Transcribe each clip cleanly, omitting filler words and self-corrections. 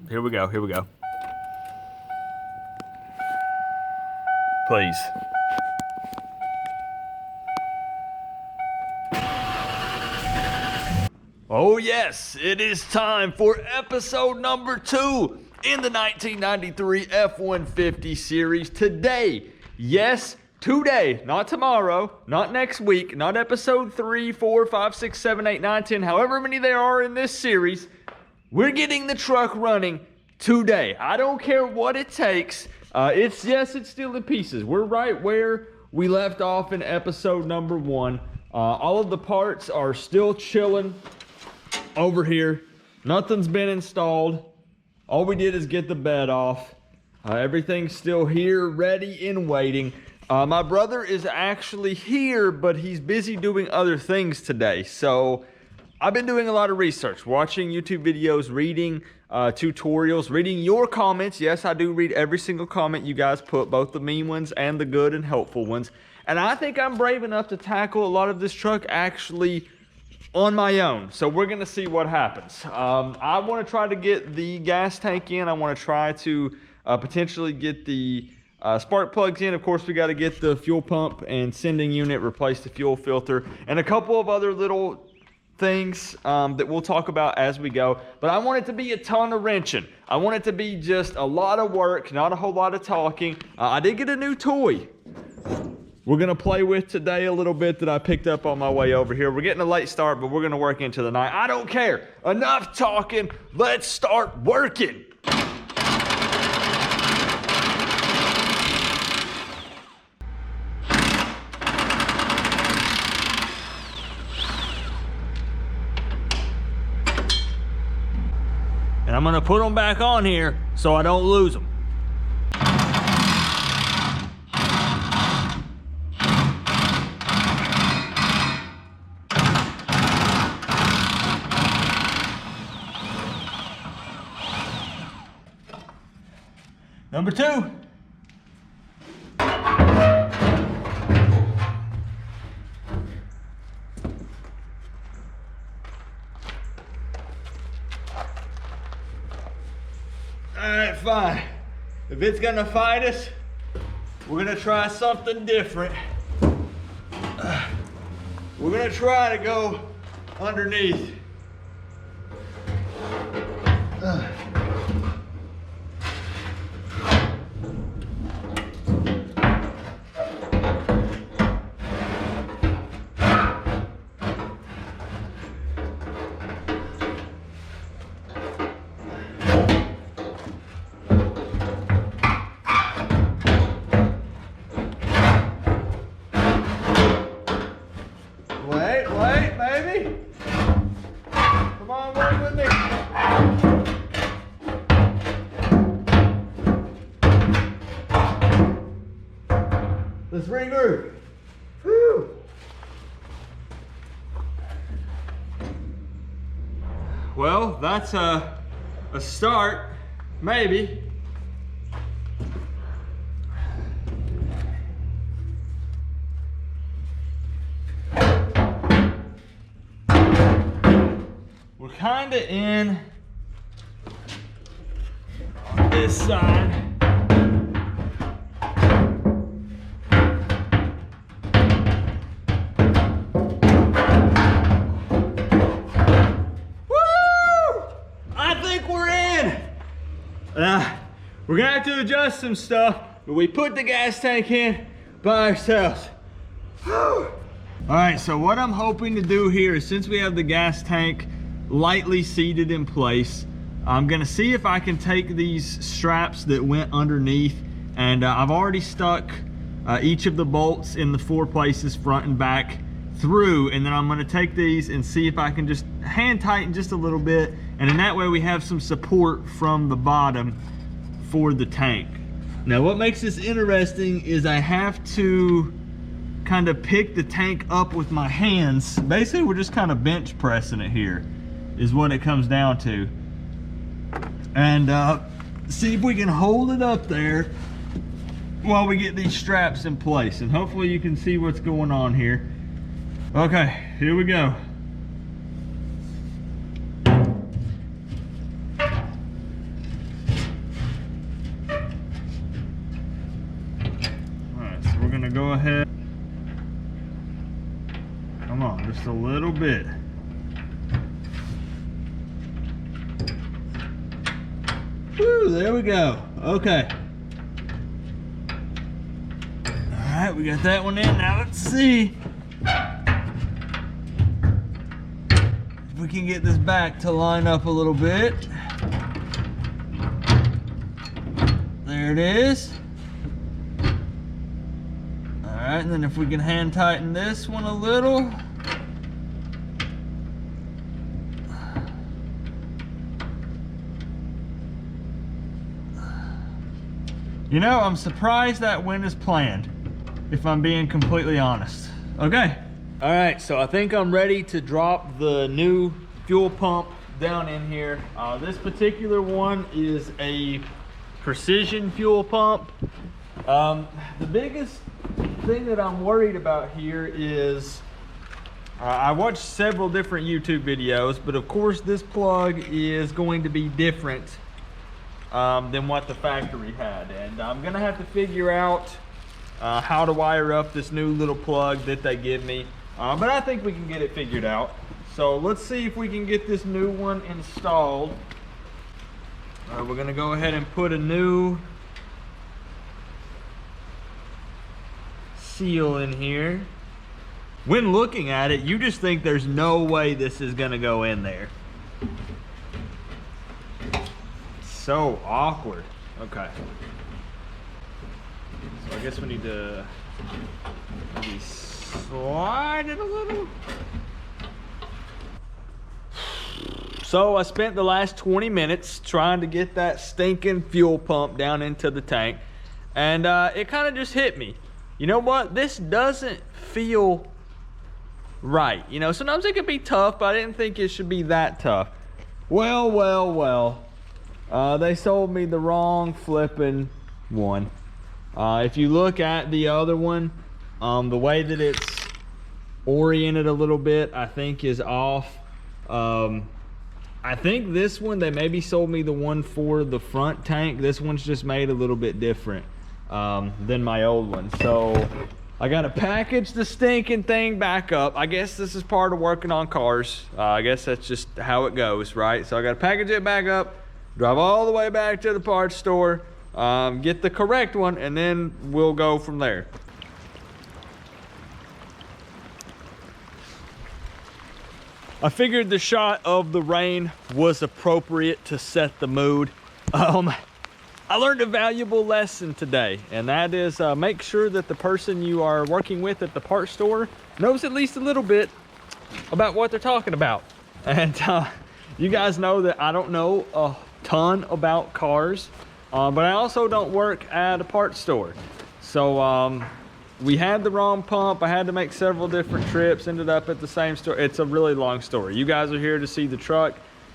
Here we go. Here we go. Please. Oh yes, it is time for episode number 2 in the 1993 F-150 series. Today, yes, today, not tomorrow, not next week, not episode 3, 4, 5, 6, 7, 8, 9, 10, however many there are in this series. We're getting the truck running today. I don't care what it takes. It's still in pieces. We're right where we left off in episode number 1. All of the parts are still chilling over here. Nothing's been installed. All we did is get the bed off. Everything's still here, ready and waiting. My brother is actually here, but he's busy doing other things today. So I've been doing a lot of research, watching YouTube videos, reading tutorials, reading your comments. Yes, I do read every single comment you guys put, both the mean ones and the good and helpful ones. And I think I'm brave enough to tackle a lot of this truck actually on my own. So we're going to see what happens. I want to try to get the gas tank in. I want to try to potentially get the spark plugs in. Of course, we got to get the fuel pump and sending unit, replace the fuel filter, and a couple of other little things that we'll talk about as we go. But I want it to be a ton of wrenching. I want it to be just a lot of work, not a whole lot of talking. I did get a new toy we're gonna play with today a little bit that I picked up on my way over here. We're getting a late start, but we're gonna work into the night. I don't care. Enough talking. Let's start working. And I'm gonna put them back on here so I don't lose them. Number 2. Alright, fine. If it's gonna fight us, we're gonna try something different. We're gonna try to go underneath. Wait, baby. Come on, work with me. Let's regroup. Whew. Well, that's a start, maybe. We're kind of in on this side. Woo! I think we're in. We're gonna have to adjust some stuff, but we put the gas tank in by ourselves. Woo! All right, so what I'm hoping to do here is, since we have the gas tank lightly seated in place, I'm gonna see if I can take these straps that went underneath, and I've already stuck each of the bolts in the 4 places, front and back, through, and then I'm gonna take these and see if I can just hand tighten just a little bit, and in that way we have some support from the bottom for the tank. Now what makes this interesting is I have to kind of pick the tank up with my hands. Basically we're just kind of bench pressing it here is what it comes down to, and see if we can hold it up there while we get these straps in place, and hopefully you can see what's going on here. Okay, here we go. gonna go ahead. Come on, just a little bit. Woo, there we go. Okay. All right, we got that one in. Now let's see if we can get this back to line up a little bit. There it is. All right, and then if we can hand tighten this one a little. You know, I'm surprised that went as planned, if I'm being completely honest. Okay. All right, so I think I'm ready to drop the new fuel pump down in here. This particular one is a precision fuel pump. The biggest thing that I'm worried about here is I watched several different YouTube videos, but of course this plug is going to be different than what the factory had, and I'm gonna have to figure out how to wire up this new little plug that they give me, but I think we can get it figured out. So let's see if we can get this new one installed. We're gonna go ahead and put a new seal in here. When looking at it, you just think there's no way this is gonna go in there. So awkward. Okay. So I guess we need to maybe slide it a little. So I spent the last 20 minutes trying to get that stinking fuel pump down into the tank, and it kind of just hit me. You know what? This doesn't feel right. You know, sometimes it can be tough, but I didn't think it should be that tough. Well, well, well. They sold me the wrong flipping one. If you look at the other one, the way that it's oriented a little bit, I think is off. I think this one, they maybe sold me the one for the front tank. This one's just made a little bit different than my old one. So I gotta package the stinking thing back up. I guess this is part of working on cars. I guess that's just how it goes, right? So I gotta package it back up, drive all the way back to the parts store, get the correct one, and then we'll go from there. I figured the shot of the rain was appropriate to set the mood. I learned a valuable lesson today, and that is make sure that the person you are working with at the parts store knows at least a little bit about what they're talking about. And you guys know that I don't know a ton about cars, but I also don't work at a parts store. So we had the wrong pump. I had to make several different trips, ended up at the same store. It's a really long story. You guys are here to see the truck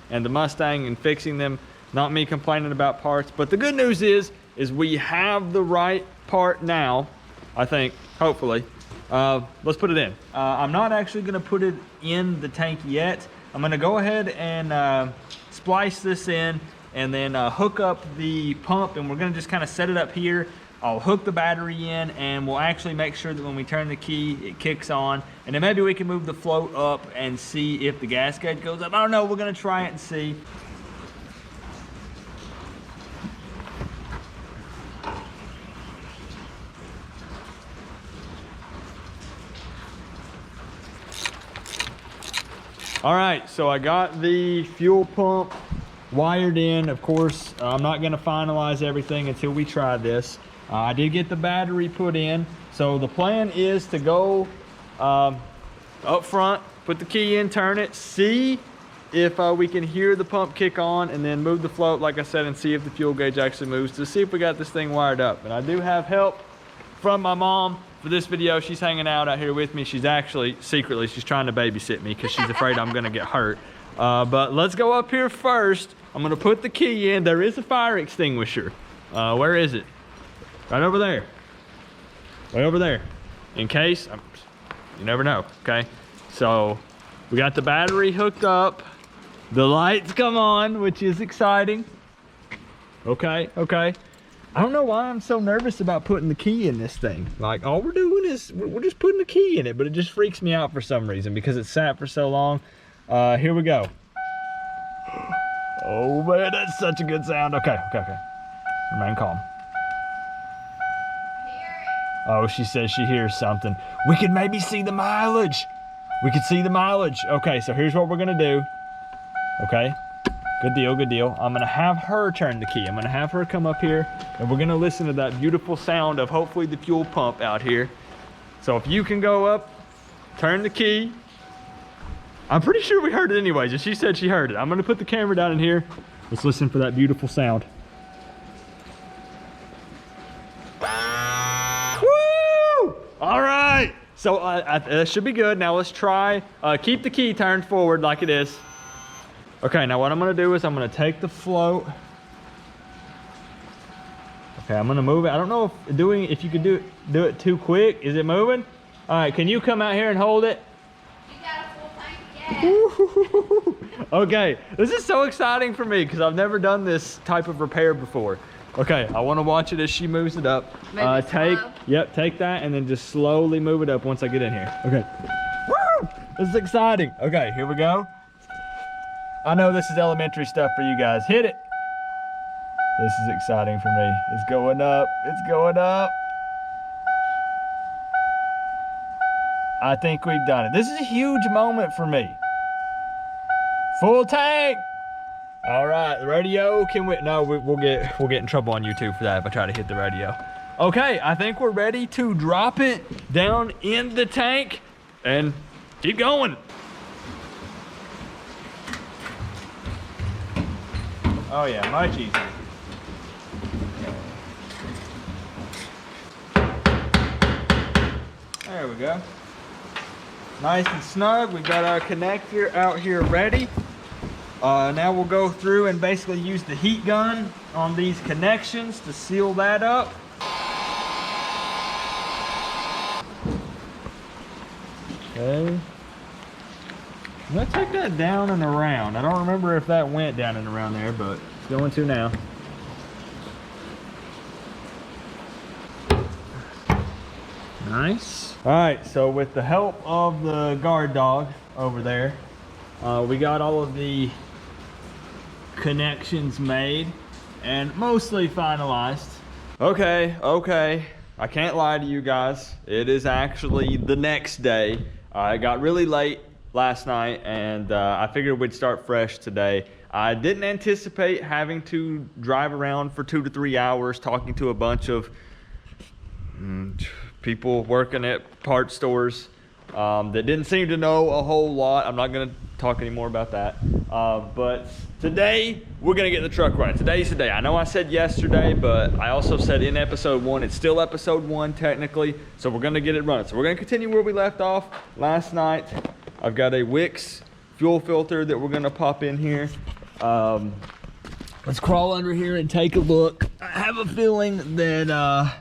and the Mustang and fixing them, not me complaining about parts. But the good news is we have the right part now, I think, hopefully. Let's put it in. I'm not actually gonna put it in the tank yet. I'm gonna go ahead and splice this in and then hook up the pump, and we're gonna just kind of set it up here. I'll hook the battery in, and we'll actually make sure that when we turn the key, it kicks on. And then maybe we can move the float up and see if the gas gauge goes up. I don't know, we're gonna try it and see. All right, so I got the fuel pump wired in. Of course, I'm not gonna finalize everything until we try this. I did get the battery put in. So the plan is to go up front, put the key in, turn it, see if we can hear the pump kick on, and then move the float, like I said, and see if the fuel gauge actually moves, to see if we got this thing wired up. And I do have help from my mom for this video. She's hanging out here with me. She's actually, secretly, she's trying to babysit me because she's afraid I'm gonna get hurt. But let's go up here first. I'm gonna put the key in. There is a fire extinguisher. Where is it? Right over there. Way over there. In case, you never know, okay? So we got the battery hooked up. The lights come on, which is exciting. Okay, okay. I don't know why I'm so nervous about putting the key in this thing. Like, all we're doing is, we're just putting the key in it, but it just freaks me out for some reason because it sat for so long. Here we go. Oh man, that's such a good sound. Okay. Remain calm. Oh, she says she hears something. We could maybe see the mileage. We could see the mileage. Okay, so here's what we're gonna do. Okay, good deal. I'm gonna have her turn the key. I'm gonna have her come up here and we're gonna listen to that beautiful sound of hopefully the fuel pump out here. So if you can go up, turn the key. I'm pretty sure we heard it anyways, and she said she heard it. I'm gonna put the camera down in here. Let's listen for that beautiful sound. Woo! All right, so that should be good. Now let's try, keep the key turned forward like it is. Okay, now what I'm gonna do is I'm gonna take the float. Okay, I'm gonna move it. I don't know if you could do it too quick. Is it moving? All right, can you come out here and hold it? Okay, this is so exciting for me because I've never done this type of repair before. Okay, I want to watch it as she moves it up. Take that and then just slowly move it up once I get in here. Okay. Woo! This is exciting. Okay, here we go. I know this is elementary stuff for you guys. Hit it. This is exciting for me. It's going up. It's going up. I think we've done it. This is a huge moment for me. Full tank. All right, the radio, can we? No, we'll get in trouble on YouTube for that if I try to hit the radio. Okay, I think we're ready to drop it down in the tank and keep going. Oh yeah, much easier. There we go. Nice and snug. We've got our connector out here ready. Now we'll go through and basically use the heat gun on these connections to seal that up. Okay. I'm gonna take that down and around. I don't remember if that went down and around there, but it's going to now. Nice. All right, so with the help of the guard dog over there, we got all of the connections made and mostly finalized. Okay, I can't lie to you guys. It is actually the next day. It got really late last night and I figured we'd start fresh today. I didn't anticipate having to drive around for 2 to 3 hours talking to a bunch of people working at parts stores that didn't seem to know a whole lot. I'm not gonna talk anymore about that. But today, we're gonna get the truck running. Today's the day. I know I said yesterday, but I also said in episode 1, it's still episode 1 technically, so we're gonna get it running. So we're gonna continue where we left off last night. I've got a Wix fuel filter that we're gonna pop in here. Let's crawl under here and take a look. I have a feeling that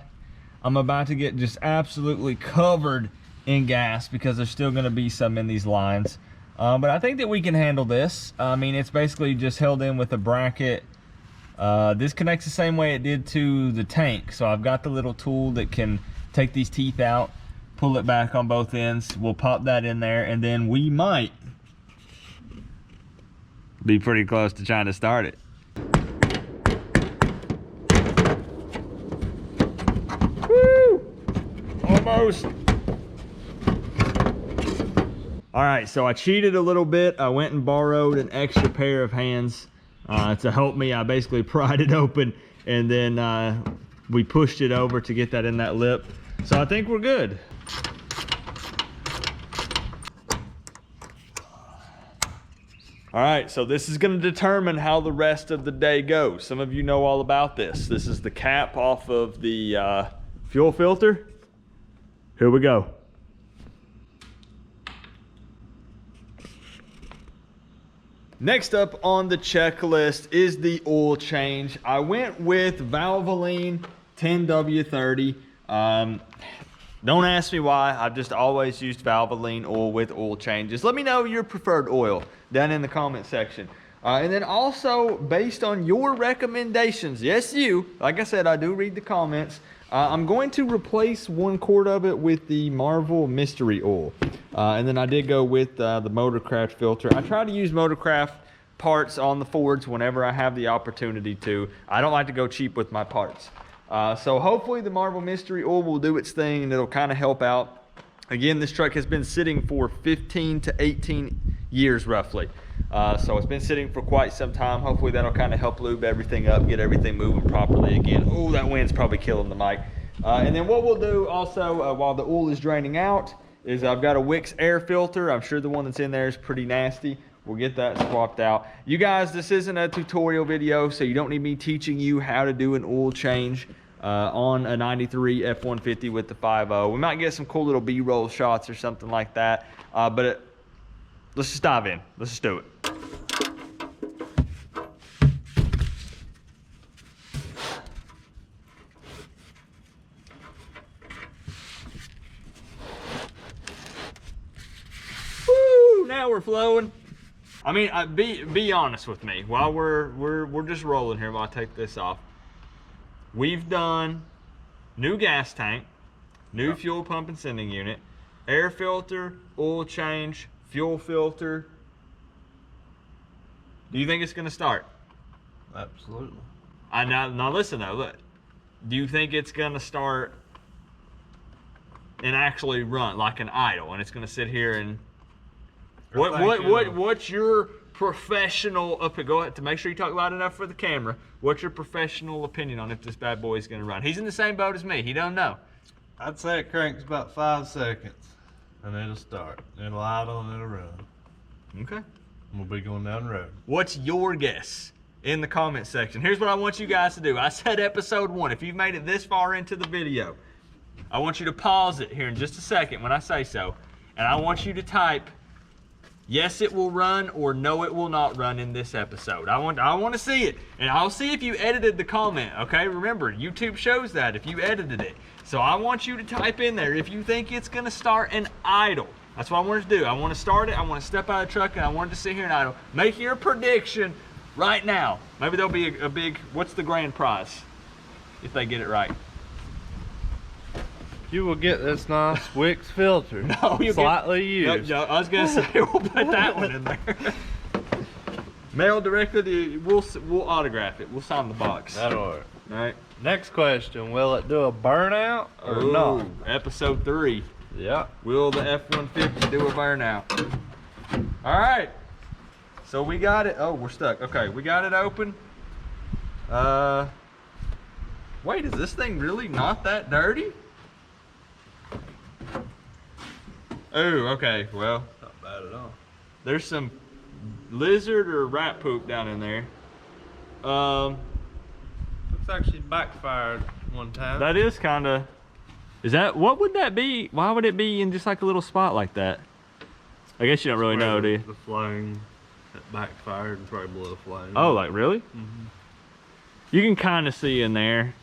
I'm about to get just absolutely covered in gas because there's still gonna be some in these lines. But I think that we can handle this. I mean, it's basically just held in with a bracket. This connects the same way it did to the tank. So I've got the little tool that can take these teeth out, pull it back on both ends. We'll pop that in there and then we might be pretty close to trying to start it. Woo! Almost. All right, so I cheated a little bit. I went and borrowed an extra pair of hands to help me. I basically pried it open and then we pushed it over to get that in that lip. So I think we're good. All right, so this is gonna determine how the rest of the day goes. Some of you know all about this. This is the cap off of the fuel filter. Here we go. Next up on the checklist is the oil change. I went with Valvoline 10W30. Don't ask me why. I've just always used Valvoline oil with oil changes. Let me know your preferred oil down in the comment section. And then also, based on your recommendations, yes, you, like I said, I do read the comments. I'm going to replace 1 quart of it with the Marvel Mystery Oil. And then I did go with the Motorcraft filter. I try to use Motorcraft parts on the Fords whenever I have the opportunity to. I don't like to go cheap with my parts. So hopefully the Marvel Mystery Oil will do its thing and it'll kind of help out. Again, this truck has been sitting for 15 to 18 years roughly. So it's been sitting for quite some time. Hopefully that'll kind of help lube everything up, get everything moving properly again. Oh, that wind's probably killing the mic. And then what we'll do also while the oil is draining out is I've got a Wix air filter. I'm sure the one that's in there is pretty nasty. We'll get that swapped out. You guys, this isn't a tutorial video, so you don't need me teaching you how to do an oil change on a 93 F-150 with the 5.0. We might get some cool little B-roll shots or something like that. Let's just dive in. Let's just do it. Woo! Now we're flowing. I mean, be honest with me. While we're just rolling here, while I take this off. We've done new gas tank, new fuel pump and sending unit, air filter, oil change, fuel filter. Do you think it's going to start? Absolutely. Now listen though, look. Do you think it's going to start and actually run like an idle, and it's going to sit here and what's your professional go ahead to make sure you talk loud enough for the camera. What's your professional opinion on if this bad boy is going to run? He's in the same boat as me. He don't know. I'd say it cranks about 5 seconds and it'll start. It'll idle and it'll run. Okay. We'll be going down the road. What's your guess in the comment section? Here's what I want you guys to do. I said episode 1. If you've made it this far into the video, I want you to pause it here in just a second when I say so. And I want you to type, yes, it will run, or no, it will not run in this episode. I want to see it. And I'll see if you edited the comment, okay? Remember, YouTube shows that if you edited it. So I want you to type in there if you think it's going to start and idle. That's what I want to do. I want to start it, I want to step out of the truck, and I want it to sit here and idle. Make your prediction right now. Maybe there'll be a big, what's the grand prize if they get it right? You will get this nice Wix filter. No, you slightly used. No, I was gonna say we'll put that one in there. Mail directly to we'll autograph it. We'll sign the box. That'll work. All right. Next question: will it do a burnout or Ooh, not? Episode 3. Yeah. Will the F-150 do a burnout? All right. So we got it. Oh, we're stuck. Okay, we got it open. Wait, is this thing really not that dirty? Oh, okay, well. Not bad at all. There's some lizard or rat poop down in there. Looks like she's backfired one time. That is kind of, what would that be? Why would it be in just like a little spot like that? I guess you don't really know, do you? The flame that backfired and probably blew a flame. Oh, like really? Mm-hmm. You can kind of see in there.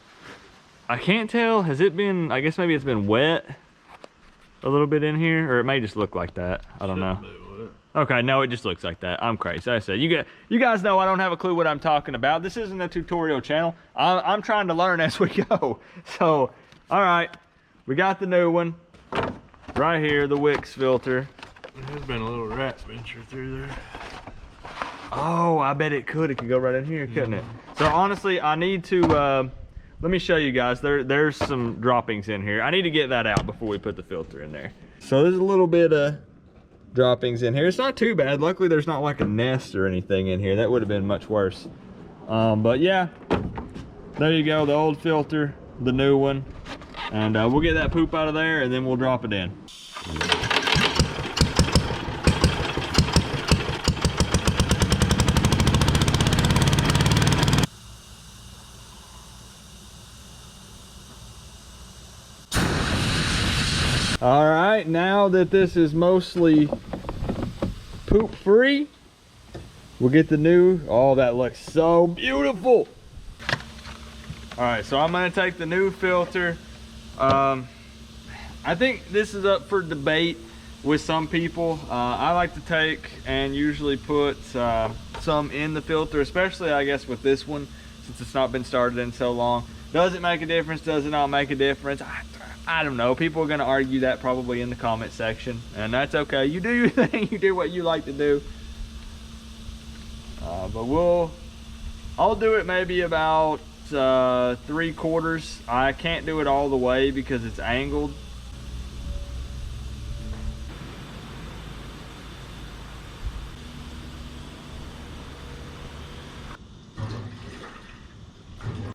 I can't tell, has it been, I guess maybe it's been wet a little bit in here, or it may just look like that. I don't know. Okay, no, it just looks like that. I'm crazy. I said, you guys know I don't have a clue what I'm talking about. This isn't a tutorial channel. I'm trying to learn as we go. So, all right, we got the new one right here, the Wix filter. There's been a little rat venture through there. Oh, I bet it could. It could go right in here, couldn't it? So honestly, I need to. Let me show you guys. There's some droppings in here. I need to get that out before we put the filter in there. So there's a little bit of droppings in here. It's not too bad. Luckily, there's not like a nest or anything in here. That would have been much worse. But yeah, there you go. The old filter, the new one. And we'll get that poop out of there and then we'll drop it in. All right, now that this is mostly poop free, we'll get the new, oh, that looks so beautiful. All right, so I'm gonna take the new filter. I think this is up for debate with some people. I like to take and usually put some some in the filter, especially I guess with this one, since it's not been started in so long. Does it make a difference? Does it not make a difference? I don't know. People are going to argue that probably in the comment section, and that's okay. You do your thing. You do what you like to do. But I'll do it maybe about 3/4. I can't do it all the way because it's angled.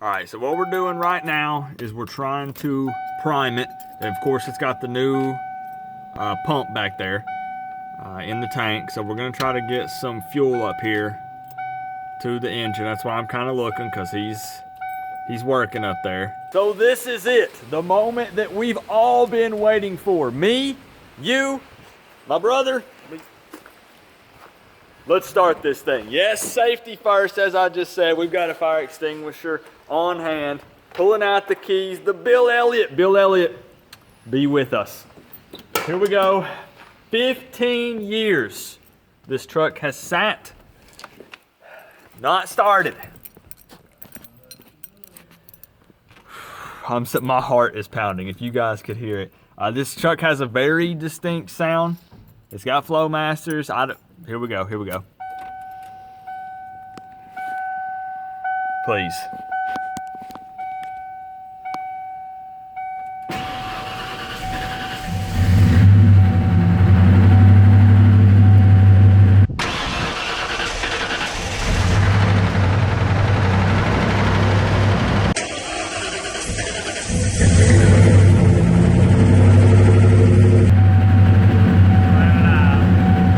All right, so what we're doing right now is we're trying to prime it. And of course, it's got the new pump back there in the tank. So we're gonna try to get some fuel up here to the engine. That's why I'm kind of looking, because he's working up there. So this is it, the moment that we've all been waiting for. Me, you, my brother. Let's start this thing. Yes, safety first, as I just said. We've got a fire extinguisher on hand, pulling out the keys. The Bill Elliott, be with us. Here we go. 15 years this truck has sat, not started. My heart is pounding, if you guys could hear it. This truck has a very distinct sound. It's got Flowmasters. Here we go. Please.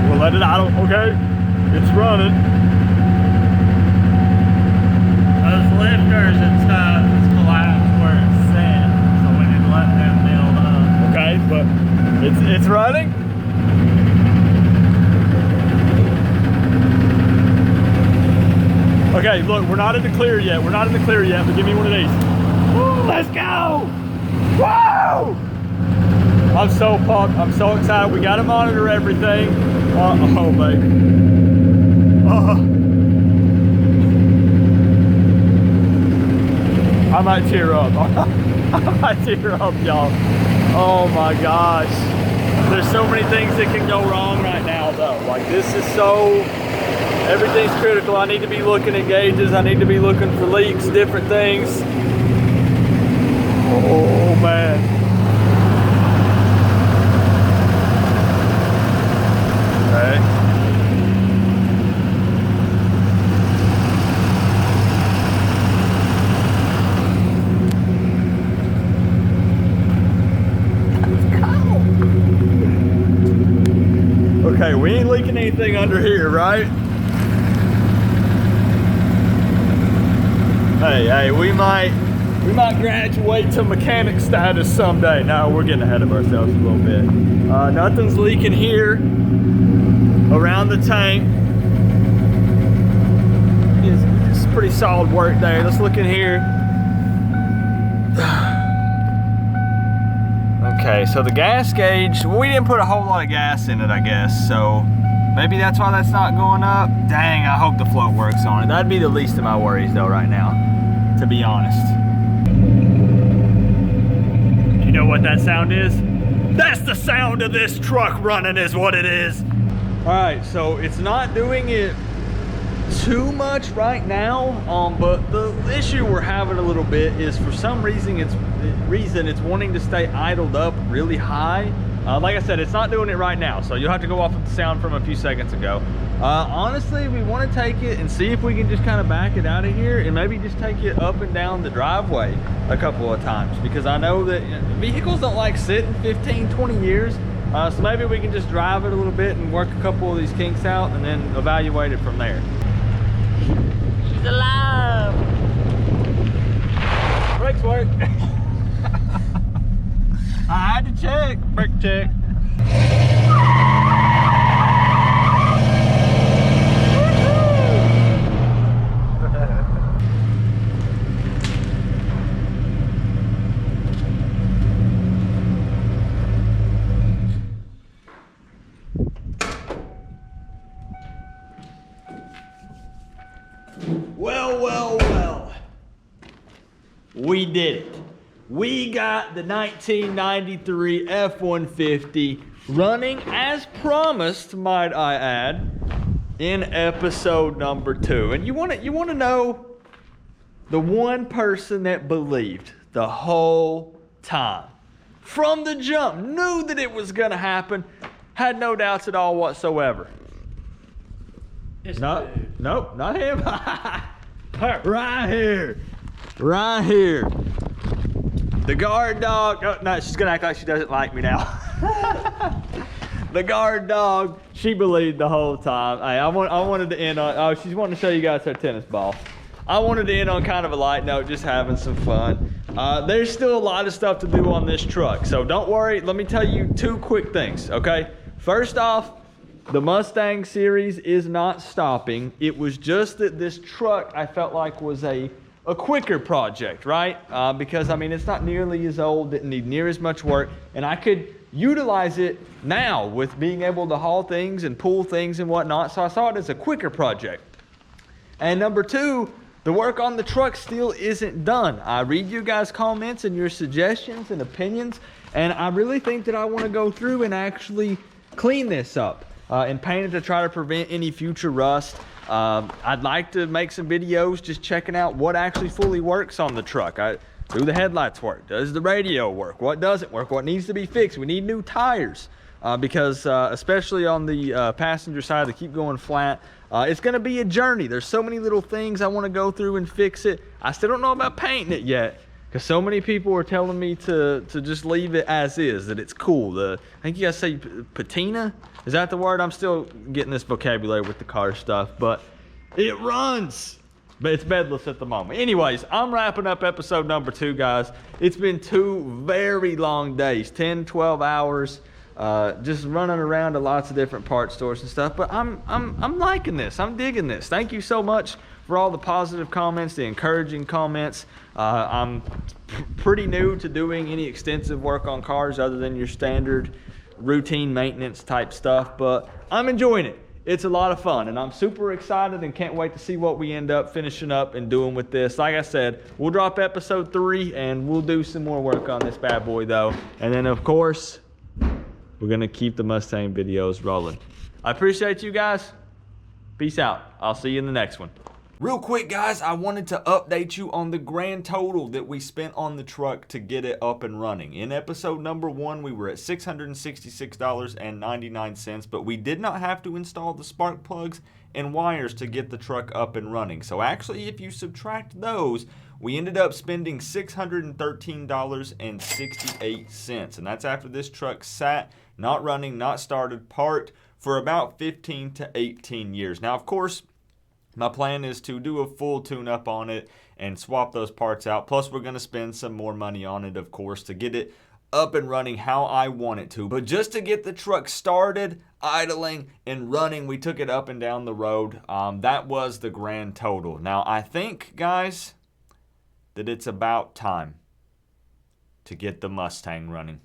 We'll let it out, okay? It's running. Those lifters and stuff is collapsed where it's set, so we need to let them build up. Okay, but it's running. Okay, look, we're not in the clear yet. But give me one of these. Woo, let's go! Woo! I'm so pumped. I'm so excited. We got to monitor everything. Oh, baby. I might tear up. I might tear up, y'all. Oh my gosh. There's so many things that can go wrong right now, though. Like, this is everything's critical. I need to be looking at gauges. I need to be looking for leaks, different things. Oh, man. Okay. Okay, we ain't leaking anything under here, right? Hey, we might graduate to mechanic status someday. No, we're getting ahead of ourselves a little bit. Nothing's leaking here around the tank. It's pretty solid work there. Let's look in here. Okay, so the gas gauge, well, we didn't put a whole lot of gas in it, I guess, so maybe that's why that's not going up. Dang, I hope the float works on it. That'd be the least of my worries, though, right now, to be honest. You know what that sound is? That's the sound of this truck running is what it is. All right, so it's not doing it too much right now, but the issue we're having a little bit is for some reason it's wanting to stay idled up really high. Like I said, it's not doing it right now, so you'll have to go off with the sound from a few seconds ago. Honestly, we want to take it and see if we can just kind of back it out of here and maybe just take it up and down the driveway a couple of times, because I know that vehicles don't like sitting 15-20 years. So maybe we can just drive it a little bit and work a couple of these kinks out and then evaluate it from there. She's alive! Brakes work. I had to check. Brake check. we did it. We got the 1993 F-150 running as promised, might I add, in episode number 2. And you want to know the one person that believed the whole time, from the jump, knew that it was going to happen, had no doubts at all whatsoever. Nope, not him. Right here. Right here. The guard dog. Oh, no, she's going to act like she doesn't like me now. The guard dog, she believed the whole time. Hey, I wanted to end on, oh, she's wanting to show you guys her tennis ball. I wanted to end on kind of a light note, just having some fun. There's still a lot of stuff to do on this truck, so don't worry. Let me tell you 2 quick things, okay? First off, the Mustang series is not stopping. It was just that this truck, I felt like, was a quicker project, right? Because, I mean, it's not nearly as old, didn't need near as much work, and I could utilize it now with being able to haul things and pull things and whatnot, so I saw it as a quicker project. And number 2, the work on the truck still isn't done. I read you guys' comments and your suggestions and opinions, and I really think that I want to go through and actually clean this up and paint it to try to prevent any future rust. I'd like to make some videos just checking out what actually fully works on the truck. Do the headlights work? Does the radio work? What doesn't work? What needs to be fixed? We need new tires because especially on the passenger side, they keep going flat. It's going to be a journey. There's so many little things I want to go through and fix it. I still don't know about painting it yet because so many people are telling me to just leave it as is, that it's cool. I think you guys say patina? Is that the word? I'm still getting this vocabulary with the car stuff, but it runs. But it's bedless at the moment. Anyways, I'm wrapping up episode number 2, guys. It's been 2 very long days, 10, 12 hours, just running around to lots of different part stores and stuff. But I'm liking this. I'm digging this. Thank you so much for all the positive comments, the encouraging comments. I'm pretty new to doing any extensive work on cars other than your standard routine maintenance type stuff, but I'm enjoying it. It's a lot of fun, and I'm super excited and can't wait to see what we end up finishing up and doing with this. Like I said, we'll drop episode 3, and we'll do some more work on this bad boy, though. And then, of course, we're going to keep the Mustang videos rolling. I appreciate you guys. Peace out. I'll see you in the next one. Real quick, guys, I wanted to update you on the grand total that we spent on the truck to get it up and running. In episode number 1, we were at $666.99, but we did not have to install the spark plugs and wires to get the truck up and running. So actually, if you subtract those, we ended up spending $613.68, and that's after this truck sat, not running, not started, parked for about 15 to 18 years. Now, of course, my plan is to do a full tune-up on it and swap those parts out. Plus, we're going to spend some more money on it, of course, to get it up and running how I want it to. But just to get the truck started, idling, and running, we took it up and down the road. That was the grand total. Now, I think, guys, that it's about time to get the Mustang running.